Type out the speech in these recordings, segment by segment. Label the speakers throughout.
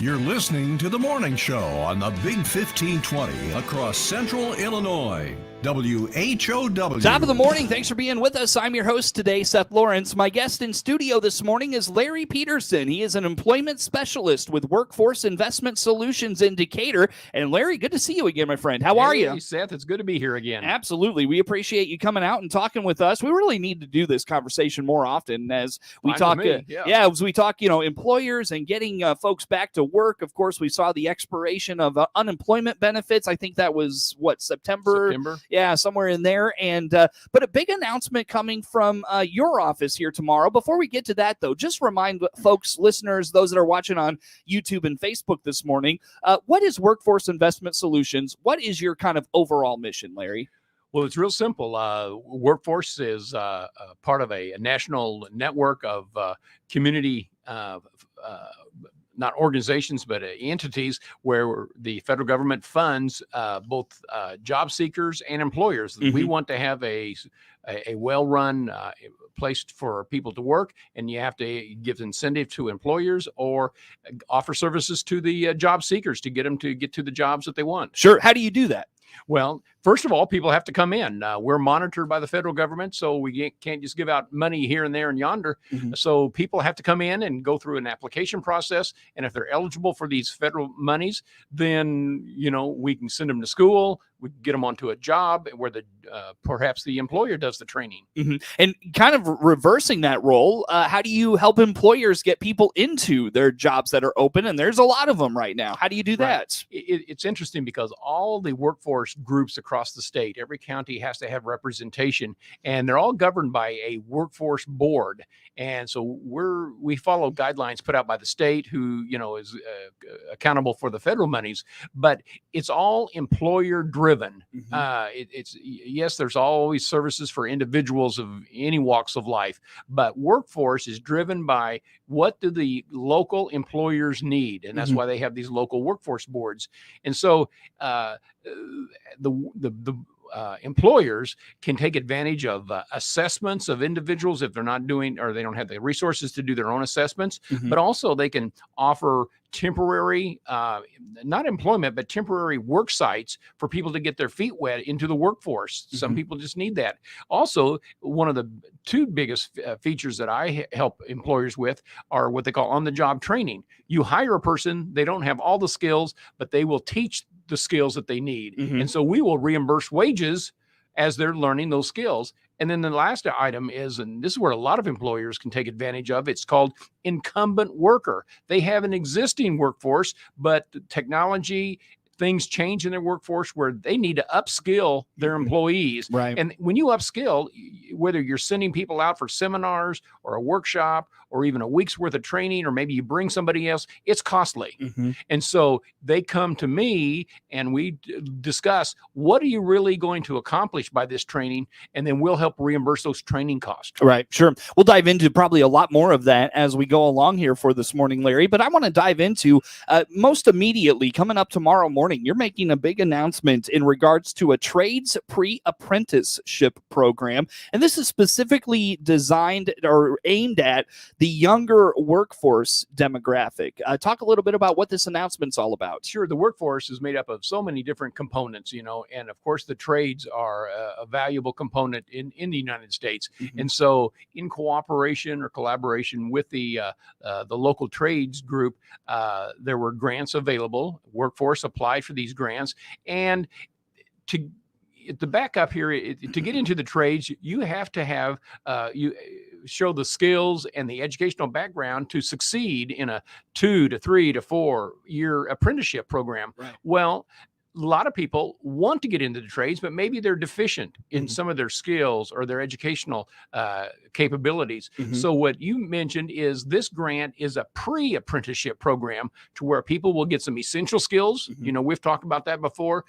Speaker 1: You're listening to The Morning Show on the Big 1520 across Central Illinois. WHOW.
Speaker 2: Top of the morning. Thanks for being with us. I'm your host today, Seth Lawrence. My guest in studio this morning is Larry Peterson. He is an employment specialist with Workforce Investment Solutions in Decatur. And Larry, good to see you again, my friend. How are you?
Speaker 3: Hey, Seth, it's good to be here again.
Speaker 2: Absolutely. We appreciate you coming out and talking with us. We really need to do this conversation more often as we talk. As we talk, employers and getting folks back to work. Of course, we saw the expiration of unemployment benefits. I think that was September. Yeah, somewhere in there. And but a big announcement coming from your office here tomorrow. Before we get to that, though, just remind folks, listeners, those that are watching on YouTube and Facebook this morning, what is Workforce Investment Solutions? What is your kind of overall mission, Larry?
Speaker 3: Well, it's real simple. Workforce is part of a national network of community not organizations, but entities where the federal government funds both job seekers and employers. Mm-hmm. We want to have a well-run place for people to work, and you have to give incentive to employers or offer services to the job seekers to get them to get to the jobs that they want.
Speaker 2: Sure. How do you do that?
Speaker 3: Well, first of all, people have to come in. We're monitored by the federal government, so we can't just give out money here and there and yonder. Mm-hmm. So people have to come in and go through an application process. And if they're eligible for these federal monies, then, we can send them to school. We get them onto a job where perhaps the employer does the training.
Speaker 2: Mm-hmm. And kind of reversing that role, how do you help employers get people into their jobs that are open? And there's a lot of them right now. How do you do that?
Speaker 3: It's interesting because all the workforce groups across the state, every county has to have representation, and they're all governed by a workforce board. And so we follow guidelines put out by the state, who is accountable for the federal monies, but it's all employer driven. Mm-hmm. Yes, there's always services for individuals of any walks of life, but workforce is driven by what do the local employers need, and that's mm-hmm. why they have these local workforce boards. And so the employers can take advantage of assessments of individuals if they're not doing, or they don't have the resources to do their own assessments, mm-hmm. but also they can offer temporary, not employment, but temporary work sites for people to get their feet wet into the workforce. Mm-hmm. Some people just need that. Also, one of the two biggest features that I help employers with are what they call on-the-job training. You hire a person, they don't have all the skills, but they will teach the skills that they need. Mm-hmm. And so we will reimburse wages as they're learning those skills. And then the last item is, and this is where a lot of employers can take advantage of, it's called Incumbent Worker. They have an existing workforce, but the technology, things change in their workforce where they need to upskill their employees.
Speaker 2: Right.
Speaker 3: And when you upskill, whether you're sending people out for seminars or a workshop or even a week's worth of training, or maybe you bring somebody else, it's costly. Mm-hmm. And so they come to me and we discuss, what are you really going to accomplish by this training? And then we'll help reimburse those training costs.
Speaker 2: Right. Sure. We'll dive into probably a lot more of that as we go along here for this morning, Larry. But I want to dive into most immediately coming up tomorrow morning. You're making a big announcement in regards to a trades pre-apprenticeship program. And this is specifically designed or aimed at the younger workforce demographic. Talk a little bit about what this announcement's all about.
Speaker 3: Sure. The workforce is made up of so many different components, and of course the trades are a valuable component in the United States. Mm-hmm. And so in cooperation or collaboration with the local trades group, there were grants available. Workforce applied for these grants, and to back up here, to get into the trades, you have to have you show the skills and the educational background to succeed in a 2 to 3 to 4 year apprenticeship program. Right. Well, a lot of people want to get into the trades, but maybe they're deficient in some of their skills or their educational capabilities. Mm-hmm. So what you mentioned is this grant is a pre-apprenticeship program to where people will get some essential skills. Mm-hmm. We've talked about that before.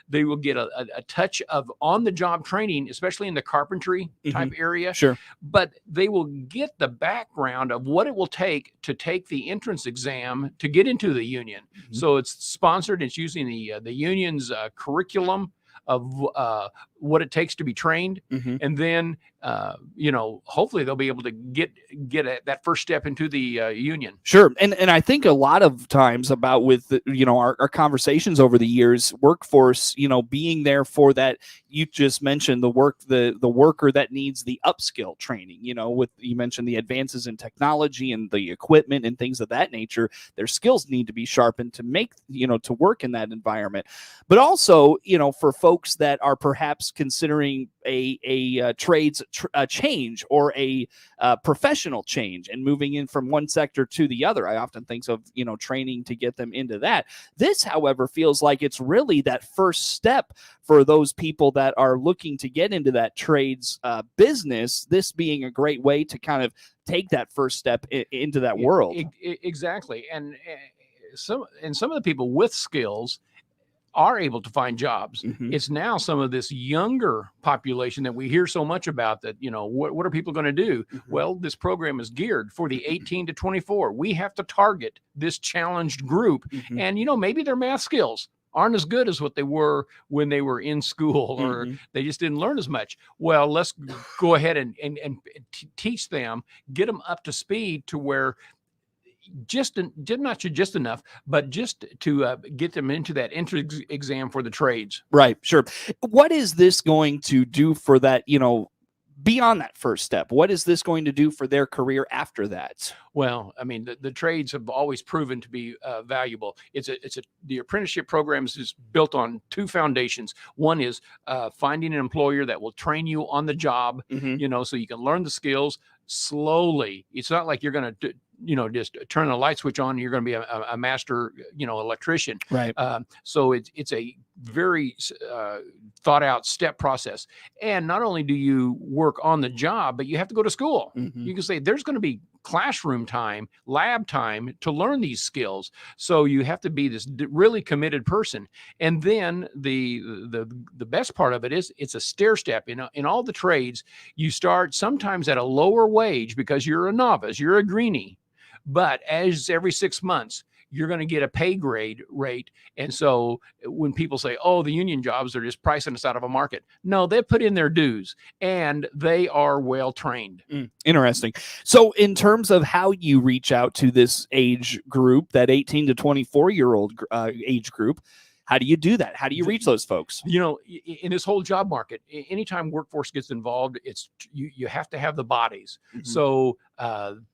Speaker 3: They will get a touch of on-the-job training, especially in the carpentry type area.
Speaker 2: Sure.
Speaker 3: But they will get the background of what it will take to take the entrance exam to get into the union. Mm-hmm. So it's sponsored. It's using the union's curriculum of what it takes to be trained. Mm-hmm. And then hopefully they'll be able to get that first step into the union.
Speaker 2: Sure. And I think a lot of times about with, our conversations over the years, workforce, being there for that, you just mentioned the worker that needs the upskill training, you mentioned the advances in technology and the equipment and things of that nature. Their skills need to be sharpened to make, to work in that environment. But also, for folks that are perhaps considering a trades change or a professional change and moving in from one sector to the other. I often think of, training to get them into that. This, however, feels like it's really that first step for those people that are looking to get into that trades business, this being a great way to kind of take that first step into that world.
Speaker 3: Exactly. And some of the people with skills are able to find jobs. Mm-hmm. It's now some of this younger population that we hear so much about that, what are people going to do? Mm-hmm. Well, this program is geared for the 18 to 24. We have to target this challenged group. Mm-hmm. And, maybe their math skills aren't as good as what they were when they were in school, or mm-hmm. they just didn't learn as much. Well, let's go ahead and teach them, get them up to speed to where not just enough, but just to get them into that entrance exam for the trades.
Speaker 2: Right. Sure. What is this going to do for that, beyond that first step? What is this going to do for their career after that?
Speaker 3: Well, I mean, the trades have always proven to be valuable. The apprenticeship programs is built on two foundations. One is finding an employer that will train you on the job, mm-hmm. So you can learn the skills slowly. It's not like you're going to just turn a light switch on and you're going to be a master, electrician.
Speaker 2: Right.
Speaker 3: So it's a very thought out step process. And not only do you work on the job, but you have to go to school. Mm-hmm. You can say there's going to be classroom time, lab time to learn these skills. So you have to be this really committed person. And then the best part of it is it's a stair step. In all the trades, you start sometimes at a lower wage because you're a novice, you're a greenie. But as every 6 months, you're going to get a pay grade rate. And so when people say, oh, the union jobs are just pricing us out of a market. No, they put in their dues and they are well trained.
Speaker 2: Interesting. So in terms of how you reach out to this age group, that 18 to 24-year-old age group, how do you do that? How do you reach those folks?
Speaker 3: In this whole job market, anytime workforce gets involved, it's you have to have the bodies. Mm-hmm. So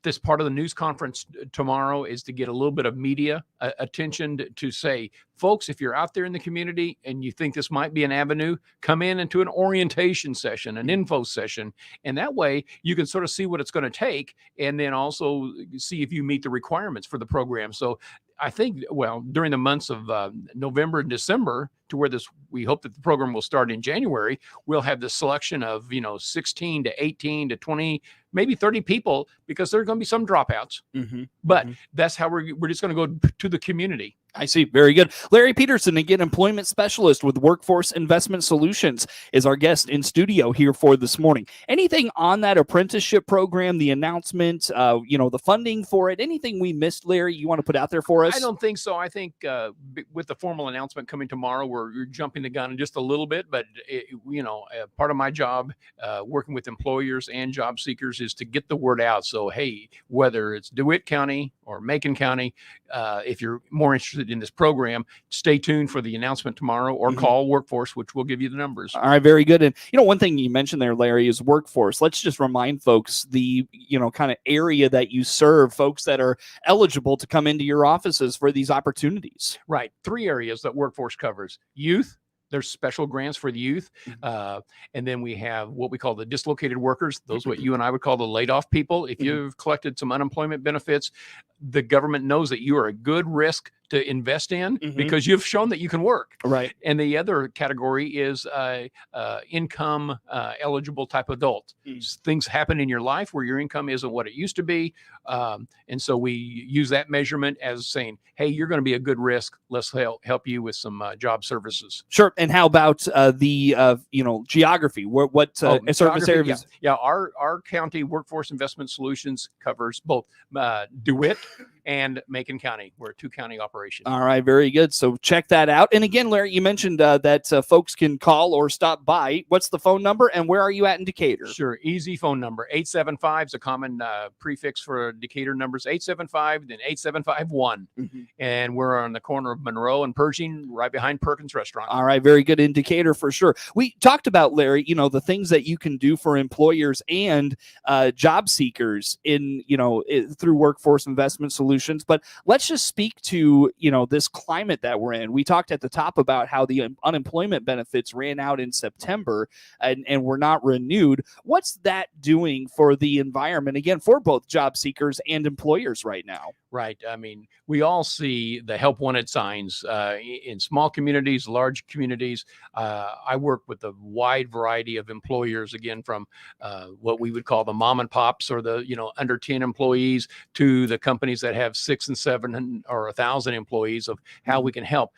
Speaker 3: this part of the news conference tomorrow is to get a little bit of media attention to say, folks, if you're out there in the community and you think this might be an avenue, come in into an orientation session, an info session. And that way you can sort of see what it's going to take and then also see if you meet the requirements for the program. So I think, during the months of November and December, to where we hope that the program will start in January, we'll have the selection of, 16 to 18 to 20, maybe 30 people, because there are going to be some dropouts. Mm-hmm. But that's how we're just going to go to the community.
Speaker 2: I see. Very good. Larry Peterson, again, employment specialist with Workforce Investment Solutions, is our guest in studio here for this morning. Anything on that apprenticeship program, the announcement, the funding for it, anything we missed, Larry, you want to put out there for us?
Speaker 3: I don't think so. I think with the formal announcement coming tomorrow, we're jumping the gun just a little bit, but part of my job working with employers and job seekers is to get the word out. So, hey, whether it's DeWitt County or Macon County, if you're more interested in this program, stay tuned for the announcement tomorrow or call Workforce, which will give you the numbers.
Speaker 2: All right, very good. And one thing you mentioned there, Larry, is Workforce. Let's just remind folks the kind of area that you serve, folks that are eligible to come into your offices for these opportunities.
Speaker 3: Right. 3 areas that Workforce covers: youth. There's special grants for the youth. And then we have what we call the dislocated workers. Those what you and I would call the laid off people. If you've collected some unemployment benefits, the government knows that you are a good risk to invest in because you've shown that you can work.
Speaker 2: Right.
Speaker 3: And the other category is income eligible type adult. Things happen in your life where your income isn't what it used to be. And so we use that measurement as saying, hey, you're going to be a good risk. Let's help you with some job services.
Speaker 2: Sure. And how about the geography? What service areas?
Speaker 3: Yeah. Our county Workforce Investment Solutions covers both DeWitt, and Macon County. We're a 2-county operation.
Speaker 2: All right, very good. So check that out. And again, Larry, you mentioned that folks can call or stop by. What's the phone number, and where are you at in Decatur?
Speaker 3: Sure, easy phone number. 875 is a common prefix for Decatur numbers. 875, then 8751. And we're on the corner of Monroe and Pershing, right behind Perkins Restaurant.
Speaker 2: All right, very good indicator for sure. We talked about, Larry, the things that you can do for employers and job seekers through Workforce Investment Solutions. But let's just speak to, this climate that we're in. We talked at the top about how the unemployment benefits ran out in September and were not renewed. What's that doing for the environment, again, for both job seekers and employers right now?
Speaker 3: Right. I mean, we all see the help wanted signs in small communities, large communities. I work with a wide variety of employers, again, from what we would call the mom and pops or the, under 10 employees to the companies that have 6 and 7 or 1,000 employees, of how we can help.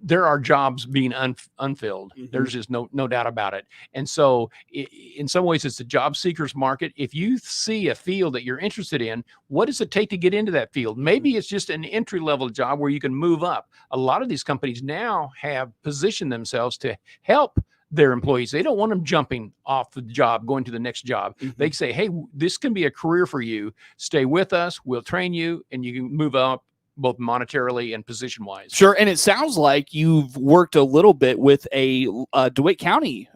Speaker 3: There are jobs being unfilled. There's just no doubt about it. And so in some ways, it's a job seekers market. If you see a field that you're interested in, what does it take to get into that field? Maybe it's just an entry-level job where you can move up. A lot of these companies now have positioned themselves to help their employees. They don't want them jumping off the job, going to the next job. They say, hey, this can be a career for you. Stay with us. We'll train you, and you can move up both monetarily and position-wise.
Speaker 2: Sure, and it sounds like you've worked a little bit with a DeWitt County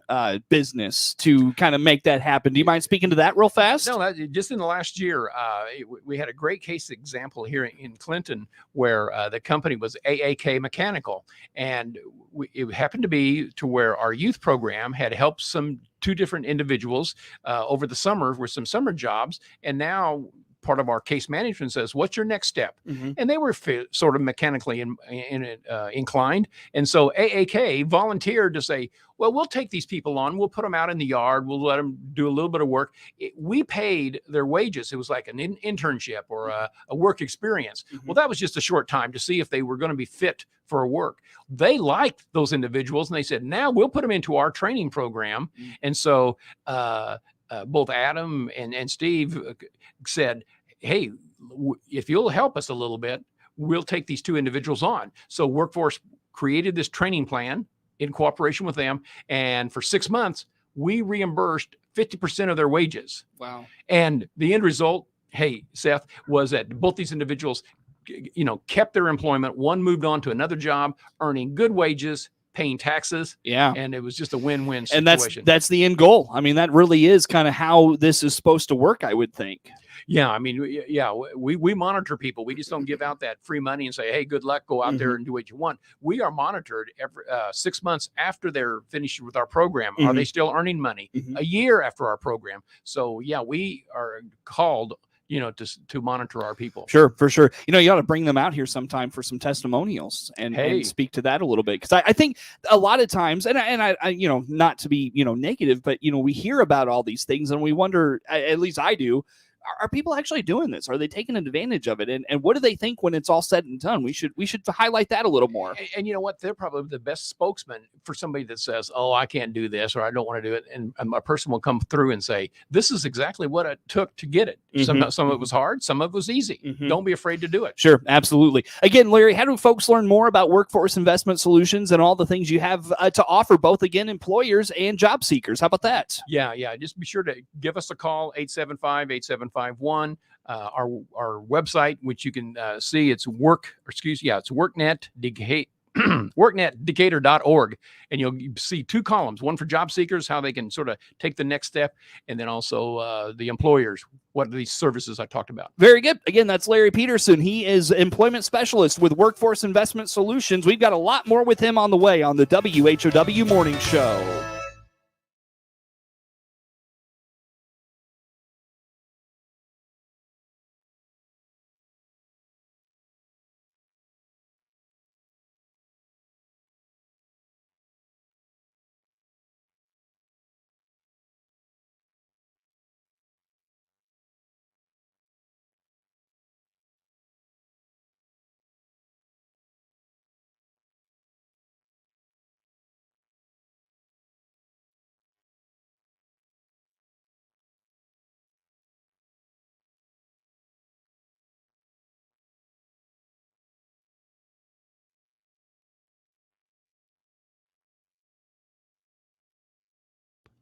Speaker 2: business to kind of make that happen. Do you mind speaking to that real fast?
Speaker 3: No, just in the last year, we had a great case example here in Clinton where the company was AAK Mechanical, and it happened to be to where our youth program had helped 2 different individuals over the summer with some summer jobs, and now part of our case management says, what's your next step? And they were sort of mechanically inclined. And so AAK volunteered to say, well, we'll take these people on. We'll put them out in the yard. We'll let them do a little bit of work. We paid their wages. It was like an internship or a work experience. Well, that was just a short time to see if they were going to be fit for work. They liked those individuals, and they said, now we'll put them into our training program. And so both Adam and Steve said, hey, if you'll help us a little bit, we'll take these 2 individuals on. So Workforce created this training plan in cooperation with them. And for 6 months, we reimbursed 50% of their wages.
Speaker 2: Wow.
Speaker 3: And the end result, hey, Seth, was that both these individuals, kept their employment. One moved on to another job, earning good wages, paying taxes.
Speaker 2: Yeah.
Speaker 3: And it was just a win-win situation.
Speaker 2: And that's the end goal. I mean, that really is kind of how this is supposed to work, I would think.
Speaker 3: Yeah. I mean, we monitor people. We just don't give out that free money and say, hey, good luck, go out there and do what you want. We are monitored every 6 months after they're finished with our program. Are they still earning money? A year after our program. So yeah, we are called to monitor our people.
Speaker 2: Sure, for sure. You ought to bring them out here sometime for some testimonials and speak to that a little bit. Because I think a lot of times, and I not to be, negative, but, we hear about all these things and we wonder, at least I do, are people actually doing this? Are they taking advantage of it? And what do they think when it's all said and done? We should highlight that a little more.
Speaker 3: And you know what? They're probably the best spokesman for somebody that says, oh, I can't do this, or I don't want to do it. And a person will come through and say, this is exactly what it took to get it. Some of it was hard. Some of it was easy. Don't be afraid to do it.
Speaker 2: Sure. Absolutely. Again, Larry, how do folks learn more about Workforce Investment Solutions and all the things you have to offer, both, again, employers and job seekers? How about that?
Speaker 3: Yeah. Just be sure to give us a call, 875-8751. Our website, which you can see, it's worknetdecatur.org, and you'll see 2 columns, one for job seekers, how they can sort of take the next step, and then also the employers, what are these services I talked about.
Speaker 2: Very good. Again, that's Larry Peterson. He is employment specialist with Workforce Investment Solutions. We've got a lot more with him on the way on the WHOW Morning Show.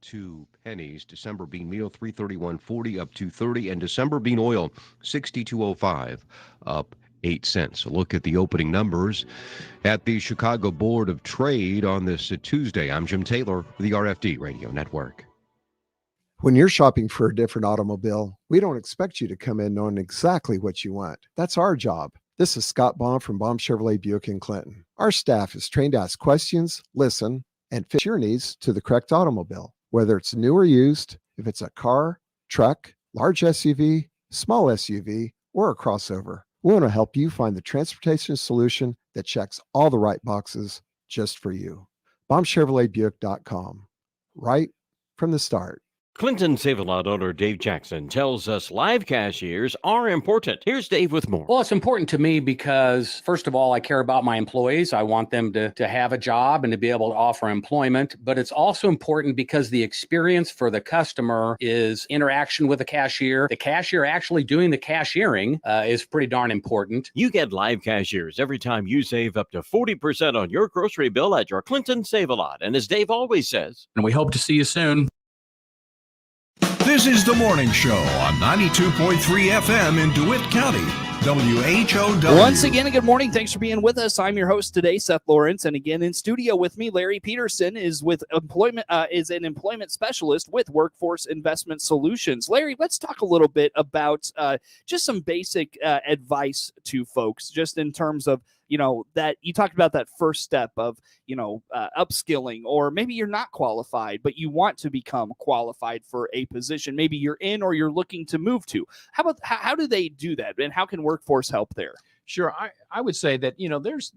Speaker 4: 2 pennies. December bean meal $3.31.40 up $2.30, and December bean oil $62.05 up 8 cents. A look at the opening numbers at the Chicago Board of Trade on this Tuesday. I'm Jim Taylor for the RFD Radio Network.
Speaker 5: When you're shopping for a different automobile, we don't expect you to come in knowing exactly what you want. That's our job. This is Scott Baum from Baum Chevrolet Buick in Clinton. Our staff is trained to ask questions, listen, and fit your needs to the correct automobile. Whether it's new or used, if it's a car, truck, large SUV, small SUV, or a crossover, we want to help you find the transportation solution that checks all the right boxes just for you. BaumChevroletBuick.com. Right from the start.
Speaker 6: Clinton Save-A-Lot owner Dave Jackson tells us live cashiers are important. Here's Dave with more.
Speaker 7: Well, it's important to me because, first of all, I care about my employees. I want them to have a job and to be able to offer employment. But it's also important because the experience for the customer is interaction with the cashier actually doing the cashiering is pretty darn important.
Speaker 6: You get live cashiers every time you save up to 40% on your grocery bill at your Clinton Save-A-Lot. And as Dave always says,
Speaker 7: and we hope to see you soon.
Speaker 1: This is The Morning Show on 92.3 FM in DeWitt County, WHOW.
Speaker 2: Once again, good morning. Thanks for being with us. I'm your host today, Seth Lawrence, and again in studio with me, Larry Peterson is with employment is an employment specialist with Workforce Investment Solutions. Larry, let's talk a little bit about just some basic advice to folks, just in terms of that you talked about that first step of, upskilling, or maybe you're not qualified, but you want to become qualified for a position. Maybe you're in or you're looking to move to. How do they do that? And how can Workforce help there?
Speaker 3: Sure. I would say that,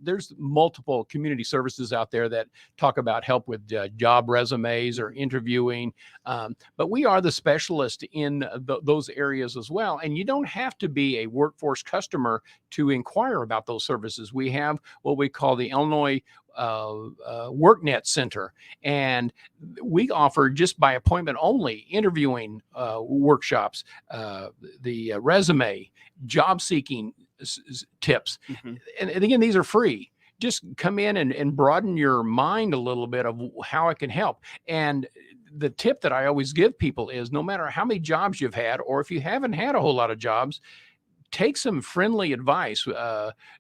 Speaker 3: there's multiple community services out there that talk about help with job resumes or interviewing. But we are the specialist in those areas as well. And you don't have to be a Workforce customer to inquire about those services. We have what we call the Illinois WorkNet Center, and we offer, just by appointment only, interviewing workshops, the resume, job seeking tips. Mm-hmm. And again, these are free. Just come in and broaden your mind a little bit of how it can help. And the tip that I always give people is, no matter how many jobs you've had, or if you haven't had a whole lot of jobs, take some friendly advice.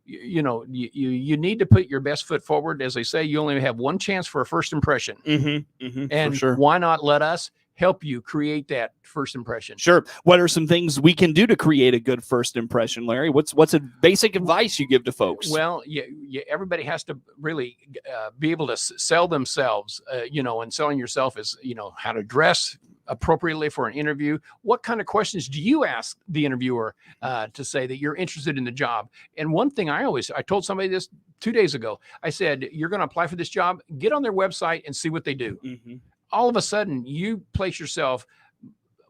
Speaker 3: You need to put your best foot forward. As they say, you only have one chance for a first impression.
Speaker 2: Mm-hmm, mm-hmm,
Speaker 3: and
Speaker 2: sure.
Speaker 3: Why not let us help you create that first impression?
Speaker 2: Sure. What are some things we can do to create a good first impression, Larry? What's a basic advice you give to folks?
Speaker 3: Well, everybody has to really be able to sell themselves, and selling yourself is, how to dress appropriately for an interview. What kind of questions do you ask the interviewer to say that you're interested in the job? And one thing I told somebody this 2 days ago, I said, you're going to apply for this job, get on their website and see what they do. Mm-hmm. All of a sudden, you place yourself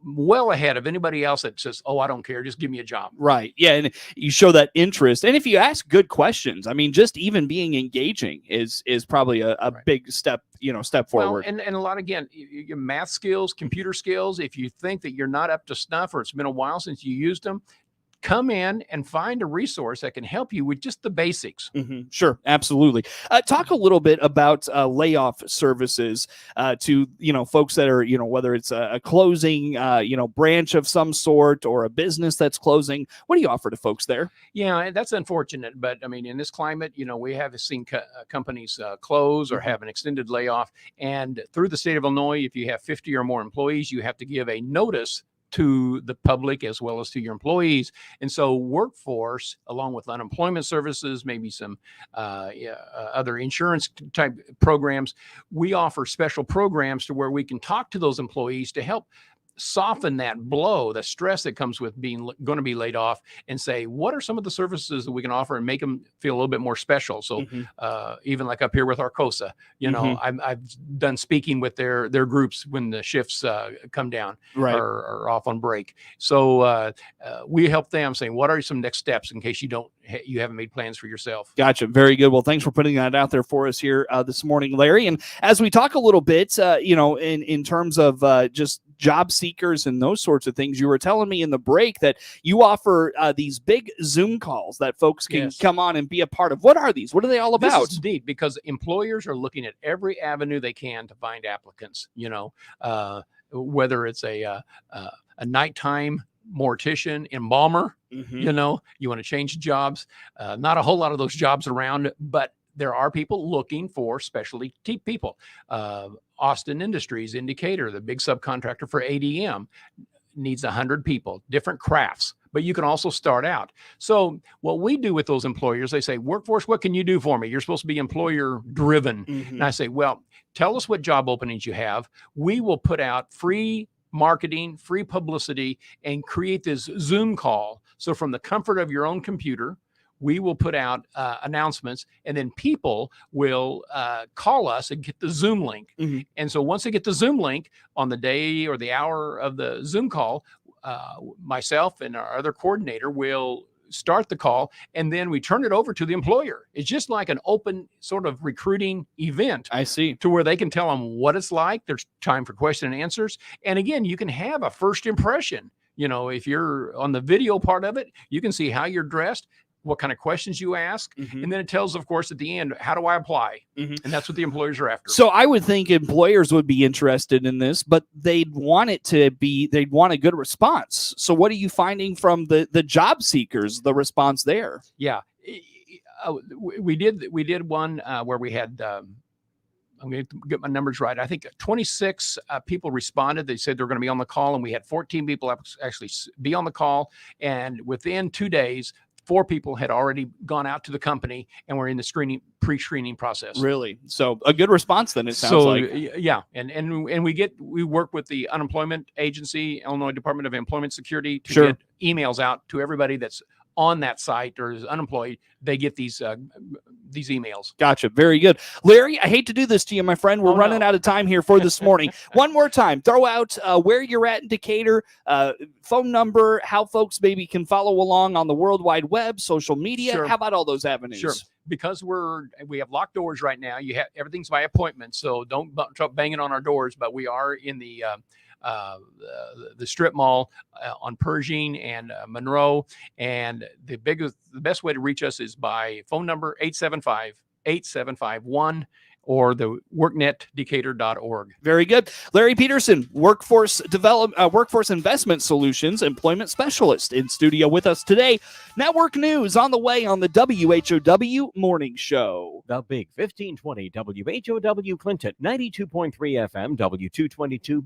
Speaker 3: well ahead of anybody else that says, oh, I don't care, just give me a job.
Speaker 2: Right. Yeah. And you show that interest. And if you ask good questions, just even being engaging is probably a right. Big step forward.
Speaker 3: And a lot, again, your math skills, computer skills, if you think that you're not up to snuff or it's been a while since you used them, come in and find a resource that can help you with just the basics.
Speaker 2: Mm-hmm. Sure, absolutely. Talk a little bit about layoff services to folks that are whether it's a closing branch of some sort or a business that's closing. What do you offer to folks there?
Speaker 3: Yeah, that's unfortunate, but in this climate, we have seen companies close or have an extended layoff, and through the state of Illinois, if you have 50 or more employees, you have to give a notice to the public as well as to your employees. And so Workforce, along with unemployment services, maybe some other insurance type programs, we offer special programs to where we can talk to those employees to help soften that blow, the stress that comes with going to be laid off, and say, what are some of the services that we can offer and make them feel a little bit more special? So mm-hmm. Even like up here with Arcosa, mm-hmm. I've done speaking with their groups when the shifts come down
Speaker 2: right.
Speaker 3: or off on break. So we help them saying, what are some next steps in case you haven't made plans for yourself?
Speaker 2: Gotcha. Very good. Well, thanks for putting that out there for us here this morning, Larry. And as we talk a little bit, in terms of just job seekers and those sorts of things. You were telling me in the break that you offer these big Zoom calls that folks can come on and be a part of. What are these? What are they all about?
Speaker 3: This is neat because employers are looking at every avenue they can to find applicants, whether it's a nighttime mortician, embalmer, you want to change jobs. Not a whole lot of those jobs around, but there are people looking for specialty people. Austin Industries, Indicator, the big subcontractor for ADM, needs 100 people, different crafts, but you can also start out. So what we do with those employers, they say, workforce, what can you do for me? You're supposed to be employer driven. And I say, well, tell us what job openings you have. We will put out free marketing, free publicity, and create this Zoom call. So from the comfort of your own computer, we will put out announcements, and then people will call us and get the Zoom link. And so once they get the Zoom link on the day or the hour of the Zoom call, myself and our other coordinator will start the call, and then we turn it over to the employer. It's just like an open sort of recruiting event.
Speaker 2: I see.
Speaker 3: To where they can tell them what it's like. There's time for question and answers. And again, you can have a first impression. If you're on the video part of it, you can see how you're dressed, what kind of questions you ask. And then it tells, of course, at the end, how do I apply? And that's what the employers are after.
Speaker 2: So I would think employers would be interested in this, but they'd want a good response. So what are you finding from the job seekers, the response there?
Speaker 3: Yeah. We did one where we had, I'm going to get my numbers right. I think 26 people responded. They said they're going to be on the call, and we had 14 people actually be on the call. And within 2 days, 4 people had already gone out to the company and were in the pre-screening process.
Speaker 2: Really? So a good response then, it sounds like.
Speaker 3: Yeah. And we work with the unemployment agency, Illinois Department of Employment Security, to get emails out to everybody that's on that site or is unemployed. They get these emails.
Speaker 2: Gotcha. Very good. Larry, I hate to do this to you, my friend. We're running out of time here for this morning. One more time, throw out where you're at in Decatur, phone number, how folks maybe can follow along on the World Wide Web, social media. How about all those avenues?
Speaker 3: Sure. Because we have locked doors right now. Everything's by appointment, so don't try banging on our doors. But we are in the strip mall on Pershing and Monroe, and the best way to reach us is by phone number 875-8751 or the worknetdecatur.org.
Speaker 2: Very good. Larry Peterson, workforce investment solutions employment specialist, in studio with us today. Network news on the way on the WHOW Morning Show.
Speaker 6: The Big 1520 WHOW Clinton, 92.3 FM, W222.